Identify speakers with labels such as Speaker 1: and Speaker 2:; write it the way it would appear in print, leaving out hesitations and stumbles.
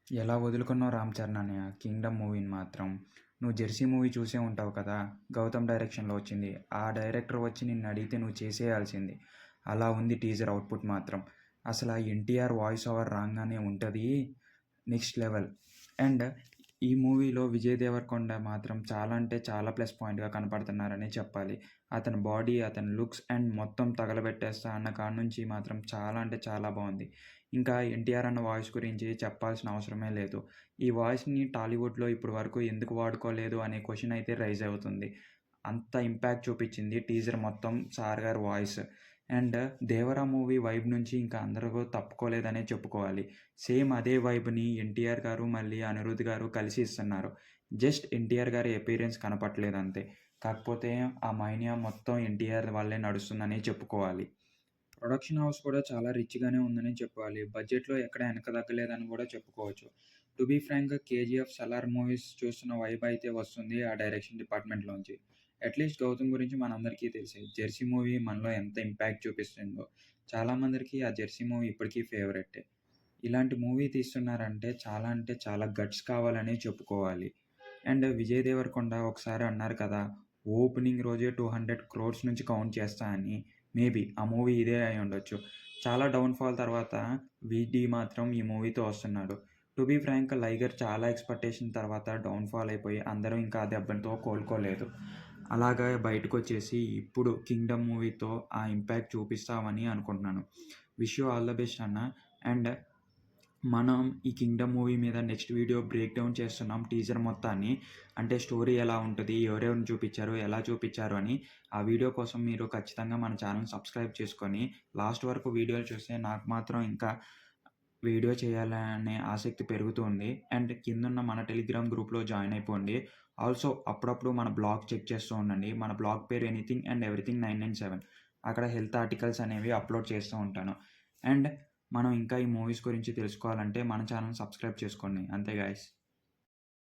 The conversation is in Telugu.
Speaker 1: ఎలా వదులుకున్నావు రామ్ చరణ్ అన్నయ్య కింగ్డమ్ మూవీని మాత్రం. నువ్వు జెర్సీ మూవీ చూసే ఉంటావు కదా. గౌతమ్ డైరెక్షన్లో వచ్చింది. ఆ డైరెక్టర్ వచ్చి నిన్ను అడిగితే నువ్వు చేసేయాల్సింది. అలా ఉంది టీజర్ అవుట్పుట్ మాత్రం. అసలు ఆ ఎన్టీఆర్ వాయిస్ ఓవర్ రాగానే ఉంటుంది నెక్స్ట్ లెవెల్. అండ్ ఈ మూవీలో విజయ్ దేవరకొండ మాత్రం చాలా అంటే చాలా ప్లస్ పాయింట్గా కనపడుతున్నారనే చెప్పాలి. అతని బాడీ, అతని లుక్స్ అండ్ మొత్తం తగలబెట్టేస్తా అన్న కాడ నుంచి మాత్రం చాలా అంటే చాలా బాగుంది. ఇంకా ఎన్టీఆర్ అన్న వాయిస్ గురించి చెప్పాల్సిన అవసరమే లేదు. ఈ వాయిస్ని టాలీవుడ్లో ఇప్పటి వరకు ఎందుకు వాడుకోలేదు అనే క్వశ్చన్ అయితే రైజ్ అవుతుంది. అంత ఇంపాక్ట్ చూపించింది టీజర్ మొత్తం సార్ గారి voice. And Devara movie vibe నుంచి ఇంకా అందరూ తప్పుకోలేదనే చెప్పుకోవాలి. సేమ్ అదే వైబ్ని ఎన్టీఆర్ గారు మళ్ళీ అనిరుద్ గారు కలిసి ఇస్తున్నారు. జస్ట్ ఎన్టీఆర్ గారి అపీరెన్స్ కనపట్లేదు అంతే. కాకపోతే ఆ మైనియా మొత్తం ఎన్టీఆర్ వల్లే నడుస్తుందని చెప్పుకోవాలి. ప్రొడక్షన్ హౌస్ కూడా చాలా రిచ్‌గానే ఉందని చెప్పాలి. బడ్జెట్‌లో ఎక్కడ వెనక తగ్గలేదని కూడా చెప్పుకోవచ్చు. To be frank 'KGF', 'Salaar' movies చూస్తున్న వైబ్ అయితే వస్తుంది ఆ డైరెక్షన్ డిపార్ట్‌మెంట్‌లోంచి. అట్‌లీస్ట్ 'గౌతమ్' గురించి మనందరికీ తెలిసే. 'జెర్సీ' మూవీ మనలో ఎంత ఇంపాక్ట్ చూపిస్తుందో. చాలామందికి ఆ 'జెర్సీ' మూవీ ఇప్పటికీ ఫేవరెట్టే. ఇలాంటి మూవీ తీస్తున్నారంటే చాలా అంటే చాలా గట్స్ కావాలనే చెప్పుకోవాలి. అండ్ విజయ్ దేవరకొండ ఒకసారి అన్నారు కదా, ఓపెనింగ్ రోజే 200 క్రోర్స్ నుంచి కౌంట్ చేస్తా అని. మేబీ ఆ మూవీ ఇదే అయి ఉండొచ్చు. చాలా డౌన్‌ఫాల్ తర్వాత వీడీ మాత్రం ఈ మూవీతో వస్తున్నాడు. టు బీ ఫ్రాంక్ 'లైగర్' చాలా ఎక్స్‌పెక్టేషన్ తర్వాత డౌన్‌ఫాల్ అయిపోయి అందరూ ఇంకా ఆ దెబ్బతో కోలుకోలేదు. అలాగా బయటకొచ్చేసి ఇప్పుడు 'కింగ్డమ్' మూవీతో ఆ ఇంపాక్ట్ చూపిస్తామని అనుకుంటున్నాను. Wish you all the best అన్న. అండ్ మనం ఈ 'కింగ్డమ్' మూవీ మీద నెక్స్ట్ వీడియో బ్రేక్ డౌన్ చేస్తున్నాం టీజర్ మొత్తాన్ని. అంటే స్టోరీ ఎలా ఉంటది, ఎవరెవరిని చూపిచ్చారు, ఎలా చూపిచ్చారు అని. ఆ వీడియో కోసం మీరు ఖచ్చితంగా మన ఛానెల్‌ని సబ్స్క్రైబ్ చేసుకొని లాస్ట్ వరకు వీడియోలు చూస్తే నాకు మాత్రం ఇంకా వీడియో చేయాలనే ఆసక్తి పెరుగుతూ ఉంది. అండ్ కిందున్న మన టెలిగ్రామ్ గ్రూప్‌లో జాయిన్ అయిపోండి. ఆల్సో అప్పుడప్పుడు మన బ్లాగ్ చెక్ చేస్తూ ఉండండి. మన బ్లాగ్ పేరు 'ఎనీథింగ్ అండ్ ఎవ్రీథింగ్ 997'. అక్కడ హెల్త్ ఆర్టికల్స్ అనేవి అప్లోడ్ చేస్తూ ఉంటాను. అండ్ మనం ఇంకా ఈ మూవీస్ గురించి తెలుసుకోవాలంటే మన ఛానెల్‌ని సబ్స్క్రైబ్ చేసుకోండి. అంతే గైస్.